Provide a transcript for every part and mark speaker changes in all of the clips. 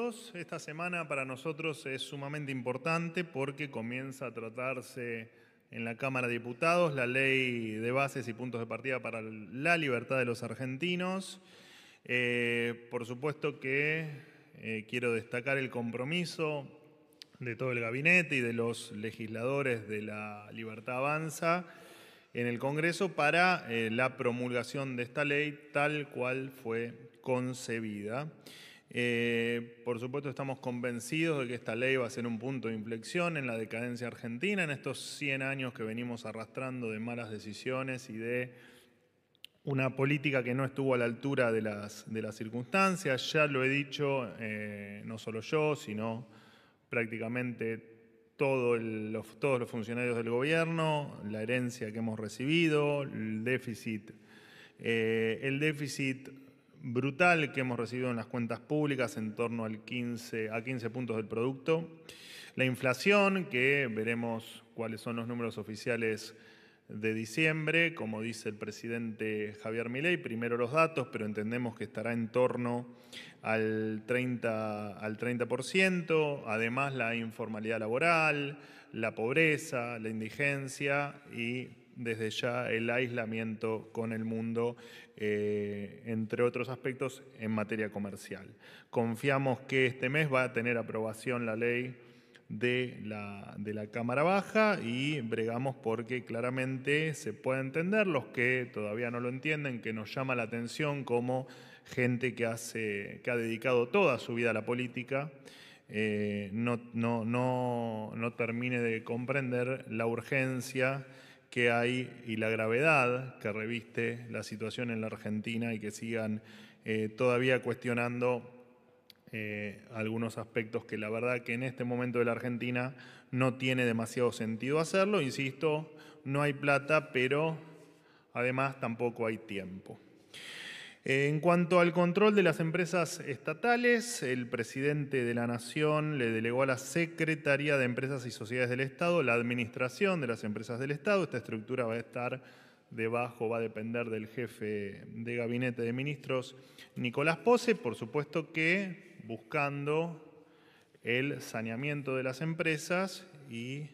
Speaker 1: todos. Esta semana para nosotros es sumamente importante porque comienza a tratarse en la Cámara de Diputados la Ley de Bases y Puntos de Partida para la Libertad de los Argentinos. Por supuesto que quiero destacar el compromiso de todo el gabinete y de los legisladores de la Libertad Avanza en el Congreso para la promulgación de esta ley tal cual fue concebida. Por supuesto estamos convencidos de que esta ley va a ser un punto de inflexión en la decadencia argentina, en estos 100 años que venimos arrastrando de malas decisiones y de una política que no estuvo a la altura de las circunstancias. Ya lo he dicho, no solo yo, sino prácticamente todos los funcionarios del gobierno, la herencia que hemos recibido, el déficit brutal que hemos recibido en las cuentas públicas en torno a 15 puntos del producto, la inflación, que veremos cuáles son los números oficiales de diciembre, como dice el presidente Javier Milei, primero los datos, pero entendemos que estará en torno al 30%, además la informalidad laboral, la pobreza, la indigencia y desde ya el aislamiento con el mundo, entre otros aspectos en materia comercial. Confiamos que este mes va a tener aprobación la ley de la Cámara Baja y bregamos porque claramente se puede entender, los que todavía no lo entienden, que nos llama la atención como gente que ha dedicado toda su vida a la política, no termine de comprender la urgencia que hay y la gravedad que reviste la situación en la Argentina y que sigan todavía cuestionando algunos aspectos que la verdad que en este momento de la Argentina no tiene demasiado sentido hacerlo. Insisto, no hay plata, pero además tampoco hay tiempo. En cuanto al control de las empresas estatales, el presidente de la Nación le delegó a la Secretaría de Empresas y Sociedades del Estado la administración de las empresas del Estado. Esta estructura va a estar debajo, va a depender del jefe de gabinete de ministros, Nicolás Posse, por supuesto que buscando el saneamiento de las empresas y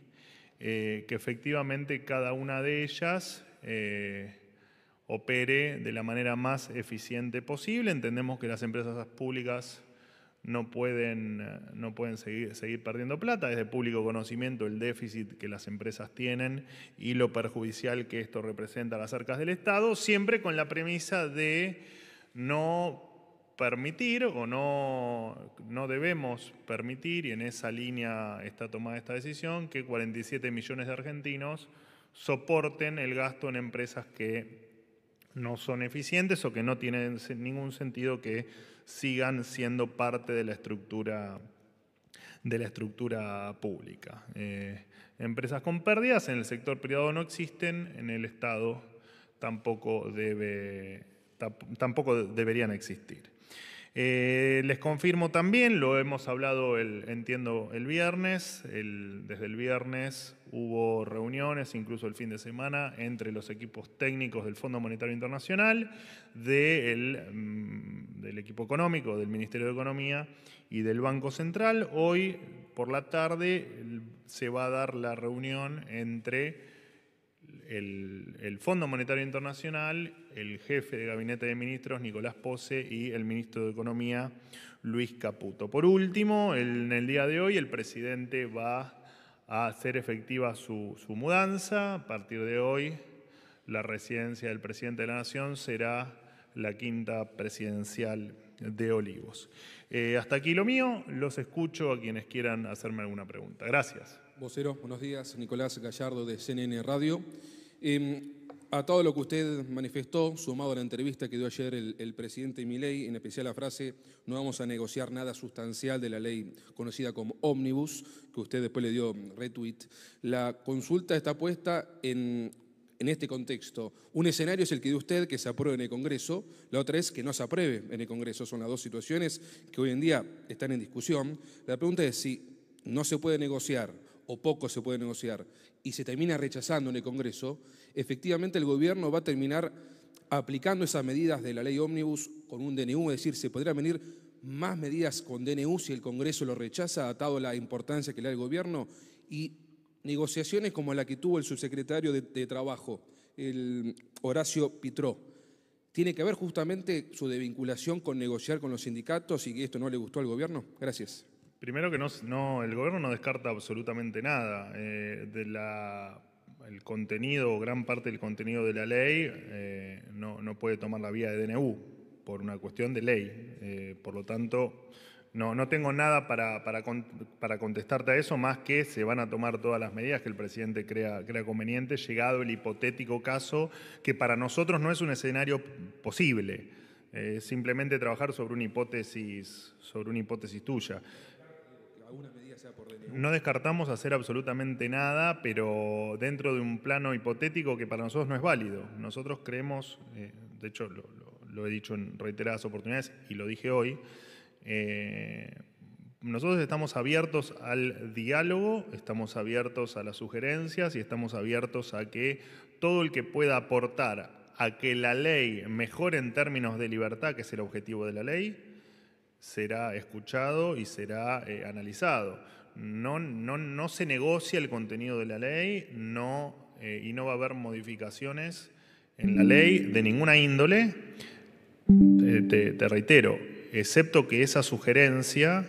Speaker 1: que efectivamente cada una de ellas opere de la manera más eficiente posible. Entendemos que las empresas públicas no pueden seguir perdiendo plata. Es de público conocimiento el déficit que las empresas tienen y lo perjudicial que esto representa a las arcas del Estado, siempre con la premisa de no permitir o no debemos permitir, y en esa línea está tomada esta decisión, que 47 millones de argentinos soporten el gasto en empresas que no son eficientes o que no tienen ningún sentido que sigan siendo parte de la estructura pública. Empresas con pérdidas en el sector privado no existen, en el Estado tampoco deberían existir. Les confirmo también, lo hemos hablado entiendo el viernes, desde el viernes hubo reuniones, incluso el fin de semana, entre los equipos técnicos del Fondo Monetario Internacional, del equipo económico, del Ministerio de Economía y del Banco Central. Hoy por la tarde se va a dar la reunión entre el Fondo Monetario Internacional, el jefe de gabinete de ministros, Nicolás Posse, y el ministro de Economía, Luis Caputo. Por último, en el día de hoy, el presidente va a hacer efectiva su mudanza. A partir de hoy, la residencia del presidente de la Nación será la Quinta Presidencial de Olivos. Hasta aquí lo mío. Los escucho a quienes quieran hacerme alguna pregunta. Gracias.
Speaker 2: Vocero, buenos días. Nicolás Gallardo, de CNN Radio. A todo lo que usted manifestó, sumado a la entrevista que dio ayer el presidente Milei, en especial la frase "no vamos a negociar nada sustancial de la ley conocida como Ómnibus", que usted después le dio retweet, la consulta está puesta en este contexto. Un escenario es el que dio usted, que se apruebe en el Congreso, la otra es que no se apruebe en el Congreso. Son las dos situaciones que hoy en día están en discusión. La pregunta es si no se puede negociar o poco se puede negociar y se termina rechazando en el Congreso, efectivamente el gobierno va a terminar aplicando esas medidas de la ley Ómnibus con un DNU, es decir, se podría venir más medidas con DNU si el Congreso lo rechaza, atado a la importancia que le da el gobierno, y negociaciones como la que tuvo el subsecretario de Trabajo, el Horacio Pitró. ¿Tiene que ver justamente su desvinculación con negociar con los sindicatos y que esto no le gustó al gobierno? Gracias.
Speaker 1: Primero que el gobierno no descarta absolutamente nada. El contenido, gran parte del contenido de la ley no puede tomar la vía de DNU por una cuestión de ley. Por lo tanto, no tengo nada para contestarte a eso, más que se van a tomar todas las medidas que el presidente crea conveniente, llegado el hipotético caso, que para nosotros no es un escenario posible, simplemente trabajar sobre una hipótesis tuya. No descartamos hacer absolutamente nada, pero dentro de un plano hipotético que para nosotros no es válido. Nosotros creemos, de hecho lo he dicho en reiteradas oportunidades y lo dije hoy, nosotros estamos abiertos al diálogo, estamos abiertos a las sugerencias y estamos abiertos a que todo el que pueda aportar a que la ley mejore en términos de libertad, que es el objetivo de la ley, será escuchado y será analizado. No se negocia el contenido de la ley y no va a haber modificaciones en la ley de ninguna índole, te reitero, excepto que esa sugerencia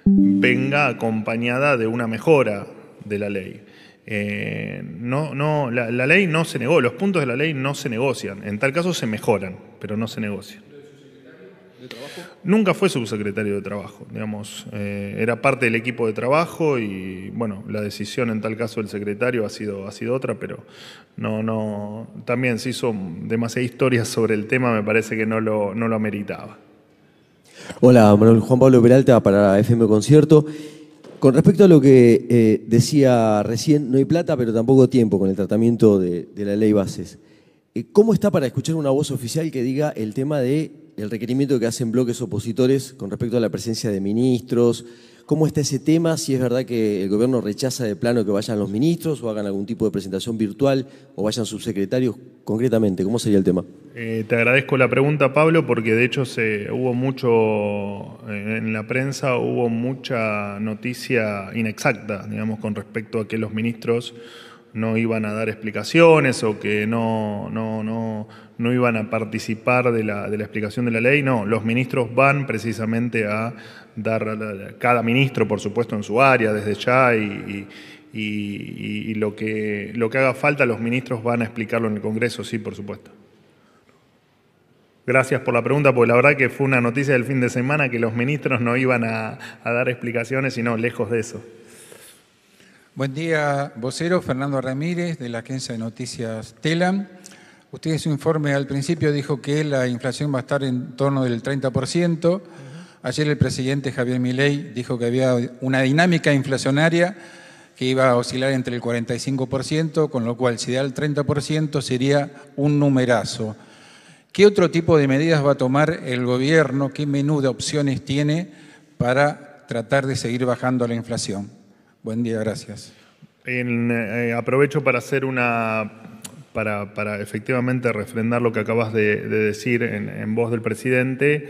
Speaker 1: venga acompañada de una mejora de la ley. La ley no se negó, los puntos de la ley no se negocian, en tal caso se mejoran, pero no se negocian. Nunca fue subsecretario de Trabajo, digamos, era parte del equipo de trabajo y bueno, la decisión en tal caso del secretario ha sido otra, pero también se hizo demasiada historia sobre el tema, me parece que no lo ameritaba.
Speaker 3: Hola, Manuel Juan Pablo Peralta para FM Concierto. Con respecto a lo que decía recién, no hay plata, pero tampoco tiempo con el tratamiento de la ley Bases. ¿Cómo está para escuchar una voz oficial que diga el tema del requerimiento que hacen bloques opositores con respecto a la presencia de ministros? ¿Cómo está ese tema? Si es verdad que el gobierno rechaza de plano que vayan los ministros o hagan algún tipo de presentación virtual o vayan subsecretarios, concretamente, ¿cómo sería el tema?
Speaker 1: Te agradezco la pregunta, Pablo, porque de hecho hubo mucho, en la prensa hubo mucha noticia inexacta, digamos, con respecto a que los ministros no iban a dar explicaciones o que no iban a participar de la explicación de la ley. No, los ministros van precisamente a dar, cada ministro, por supuesto, en su área desde ya y lo que haga falta, los ministros van a explicarlo en el Congreso, sí, por supuesto. Gracias por la pregunta, porque la verdad que fue una noticia del fin de semana que los ministros no iban a dar explicaciones, sino lejos de eso.
Speaker 4: Buen día, vocero. Fernando Ramírez, de la agencia de noticias Telam. Usted en su informe al principio dijo que la inflación va a estar en torno del 30%. Ayer el presidente Javier Milei dijo que había una dinámica inflacionaria que iba a oscilar entre el 45%, con lo cual si da el 30% sería un numerazo. ¿Qué otro tipo de medidas va a tomar el gobierno? ¿Qué menú de opciones tiene para tratar de seguir bajando la inflación? Buen día, gracias.
Speaker 1: Aprovecho para hacer para efectivamente refrendar lo que acabas de decir en voz del presidente.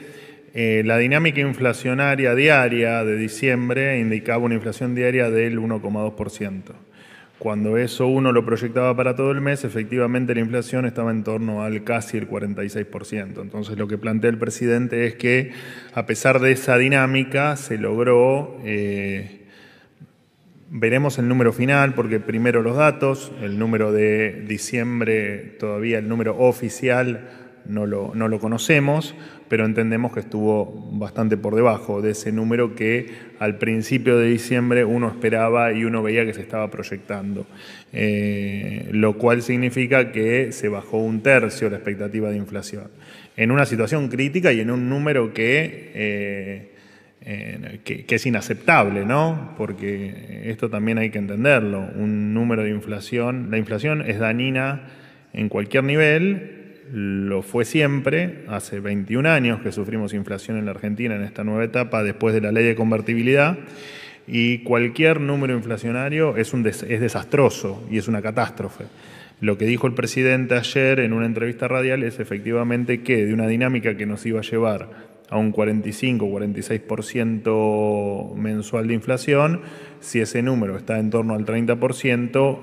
Speaker 1: La dinámica inflacionaria diaria de diciembre indicaba una inflación diaria del 1,2%. Cuando eso uno lo proyectaba para todo el mes, efectivamente la inflación estaba en torno al casi el 46%. Entonces lo que plantea el presidente es que a pesar de esa dinámica se logró... Veremos el número final porque primero los datos, el número de diciembre, todavía el número oficial no lo conocemos, pero entendemos que estuvo bastante por debajo de ese número que al principio de diciembre uno esperaba y uno veía que se estaba proyectando, lo cual significa que se bajó 1/3 la expectativa de inflación. En una situación crítica y en un número que es inaceptable, ¿no? Porque esto también hay que entenderlo. Un número de inflación, la inflación es dañina en cualquier nivel, lo fue siempre, hace 21 años que sufrimos inflación en la Argentina en esta nueva etapa después de la ley de convertibilidad y cualquier número inflacionario es desastroso y es una catástrofe. Lo que dijo el presidente ayer en una entrevista radial es efectivamente que de una dinámica que nos iba a llevar a un 45 o 46% mensual de inflación, si ese número está en torno al 30%,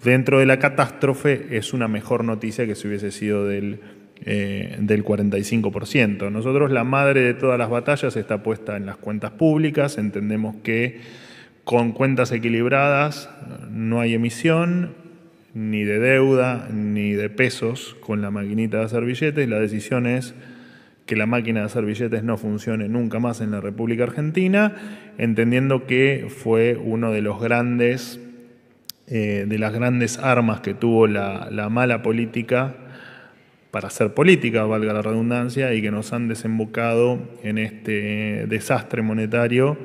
Speaker 1: dentro de la catástrofe es una mejor noticia que si hubiese sido del 45%. Nosotros, la madre de todas las batallas está puesta en las cuentas públicas. Entendemos que con cuentas equilibradas no hay emisión ni de deuda ni de pesos con la maquinita de hacer billetes. La decisión es que la máquina de hacer billetes no funcione nunca más en la República Argentina, entendiendo que fue uno de los grandes, de las grandes armas que tuvo la mala política para hacer política, valga la redundancia, y que nos han desembocado en este desastre monetario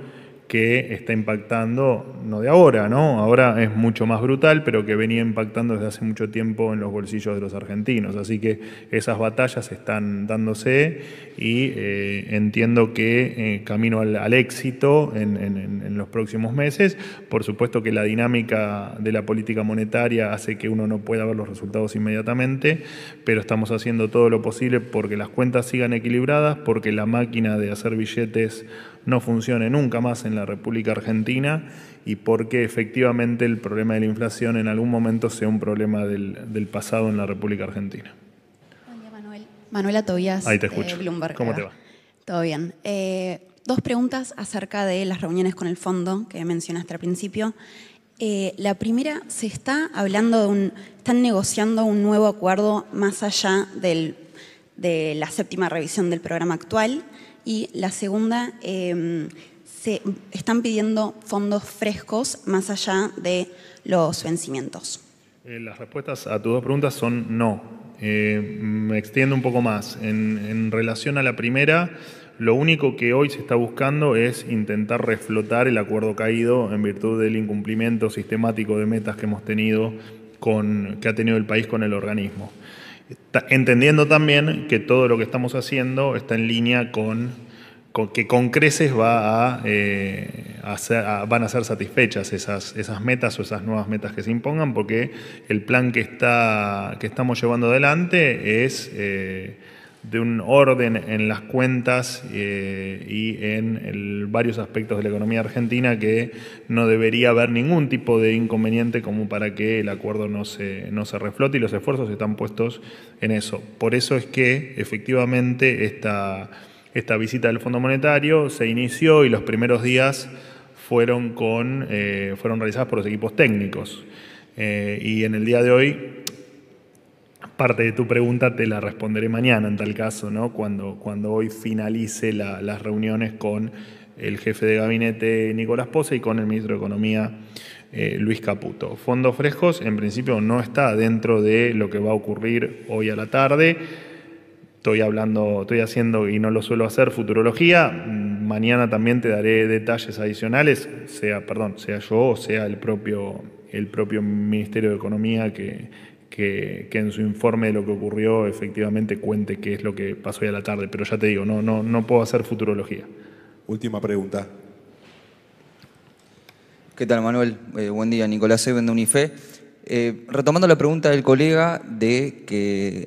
Speaker 1: que está impactando, no de ahora, ¿no? Ahora es mucho más brutal, pero que venía impactando desde hace mucho tiempo en los bolsillos de los argentinos. Así que esas batallas están dándose y entiendo que camino al éxito en los próximos meses. Por supuesto que la dinámica de la política monetaria hace que uno no pueda ver los resultados inmediatamente, pero estamos haciendo todo lo posible porque las cuentas sigan equilibradas, porque la máquina de hacer billetes no funcione nunca más en la República Argentina y porque efectivamente el problema de la inflación en algún momento sea un problema del pasado en la República Argentina.
Speaker 5: Buen día, Manuel. Manuela Tobías,
Speaker 1: ahí te escucho.
Speaker 5: de Bloomberg.
Speaker 1: ¿Cómo te va?
Speaker 5: Todo bien. Dos preguntas acerca de las reuniones con el fondo que mencionaste al principio. La primera, se está hablando están negociando un nuevo acuerdo más allá de la séptima revisión del programa actual. Y la segunda, se están pidiendo fondos frescos más allá de los vencimientos.
Speaker 1: Las respuestas a tus dos preguntas son no. Me extiendo un poco más. En relación a la primera, lo único que hoy se está buscando es intentar reflotar el acuerdo caído en virtud del incumplimiento sistemático de metas que hemos tenido que ha tenido el país con el organismo. Entendiendo también que todo lo que estamos haciendo está en línea con que con creces van a ser satisfechas esas metas o esas nuevas metas que se impongan, porque el plan que estamos llevando adelante es de un orden en las cuentas y en varios aspectos de la economía argentina que no debería haber ningún tipo de inconveniente como para que el acuerdo no se reflote, y los esfuerzos están puestos en eso. Por eso es que efectivamente esta visita del Fondo Monetario se inició y los primeros días fueron realizadas por los equipos técnicos. Y en el día de hoy, parte de tu pregunta te la responderé mañana en tal caso, ¿no? Cuando hoy finalice las reuniones con el jefe de gabinete Nicolás Pose y con el ministro de Economía Luis Caputo. Fondos frescos en principio no está dentro de lo que va a ocurrir hoy a la tarde. Estoy haciendo, y no lo suelo hacer, futurología. Mañana también te daré detalles adicionales, sea yo o sea el propio Ministerio de Economía que en su informe de lo que ocurrió efectivamente cuente qué es lo que pasó hoy a la tarde. Pero ya te digo, no puedo hacer futurología.
Speaker 6: Última pregunta.
Speaker 7: ¿Qué tal, Manuel? Buen día, Nicolás Eben de Unife. Retomando la pregunta del colega de que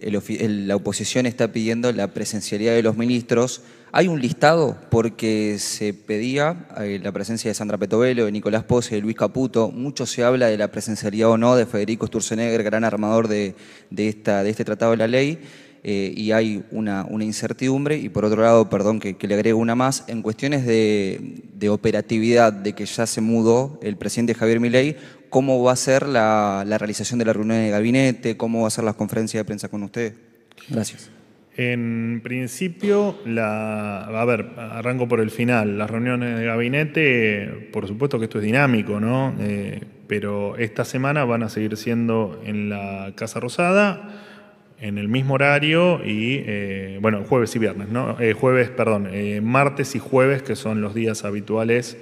Speaker 7: la oposición está pidiendo la presencialidad de los ministros, ¿hay un listado? Porque se pedía la presencia de Sandra Petovelo, de Nicolás Pose, de Luis Caputo. Mucho se habla de la presencialidad o no de Federico Sturzenegger, gran armador de este tratado de la ley. Y hay una incertidumbre. Y por otro lado, perdón que le agrego una más, en cuestiones de operatividad, de que ya se mudó el presidente Javier Milei, ¿cómo va a ser la realización de la reunión de gabinete? ¿Cómo va a ser las conferencias de prensa con usted? Gracias.
Speaker 1: En principio, arranco por el final. Las reuniones de gabinete, por supuesto que esto es dinámico, ¿no? Pero esta semana van a seguir siendo en la Casa Rosada, en el mismo horario y, jueves y viernes, ¿no? Martes y jueves, que son los días habituales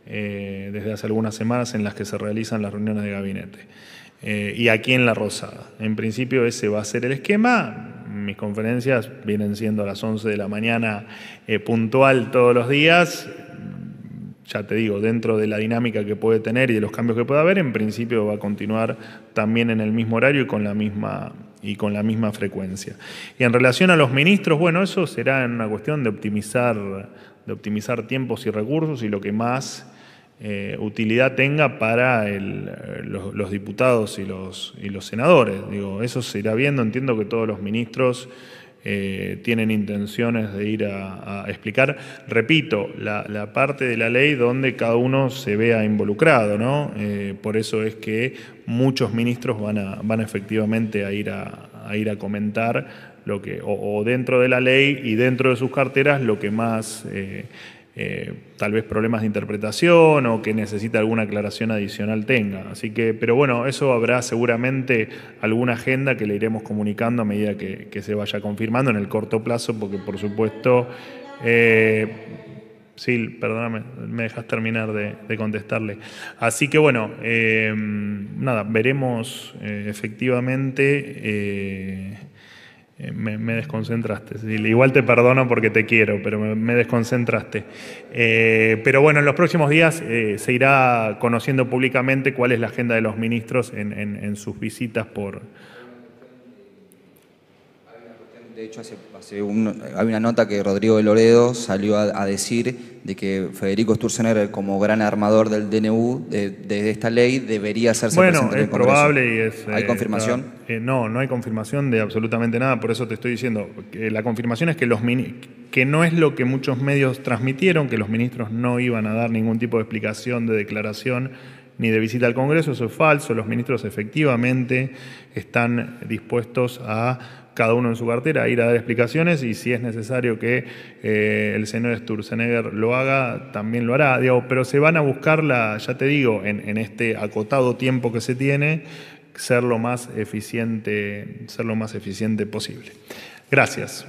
Speaker 1: desde hace algunas semanas en las que se realizan las reuniones de gabinete. Y aquí en La Rosada. En principio ese va a ser el esquema. Mis conferencias vienen siendo a las 11 de la mañana puntual todos los días. Ya te digo, dentro de la dinámica que puede tener y de los cambios que puede haber, en principio va a continuar también en el mismo horario y con la misma con la misma frecuencia. Y en relación a los ministros, bueno, eso será una cuestión de optimizar tiempos y recursos y lo que más utilidad tenga para los diputados y los senadores. Digo, eso se irá viendo. Entiendo que todos los ministros tienen intenciones de ir a explicar. Repito, la parte de la ley donde cada uno se vea involucrado, ¿no? Por eso es que muchos ministros van efectivamente a ir a comentar lo que, o dentro de la ley y dentro de sus carteras, lo que más tal vez problemas de interpretación o que necesita alguna aclaración adicional tenga. Así que, pero bueno, eso habrá seguramente alguna agenda que le iremos comunicando a medida que se vaya confirmando en el corto plazo, porque por supuesto, sí, perdóname, me dejas terminar de contestarle. Así que bueno, nada, veremos efectivamente. Me desconcentraste. Igual te perdono porque te quiero, pero me desconcentraste. Pero bueno, en los próximos días se irá conociendo públicamente cuál es la agenda de los ministros en sus visitas por...
Speaker 7: De hecho, hay una nota que Rodrigo de Loredo salió a decir de que Federico Sturzenegger, como gran armador del DNU de esta ley, debería hacerse presidente del Congreso.
Speaker 1: Bueno, es probable y es...
Speaker 7: ¿Hay confirmación?
Speaker 1: No hay confirmación de absolutamente nada, por eso te estoy diciendo que la confirmación es que no es lo que muchos medios transmitieron, que los ministros no iban a dar ningún tipo de explicación, de declaración, ni de visita al Congreso. Eso es falso. Los ministros efectivamente están dispuestos a, cada uno en su cartera, a ir a dar explicaciones, y si es necesario que el señor Sturzenegger lo haga, también lo hará. Digo, pero se van a buscar, ya te digo, en este acotado tiempo que se tiene, ser lo más eficiente posible. Gracias.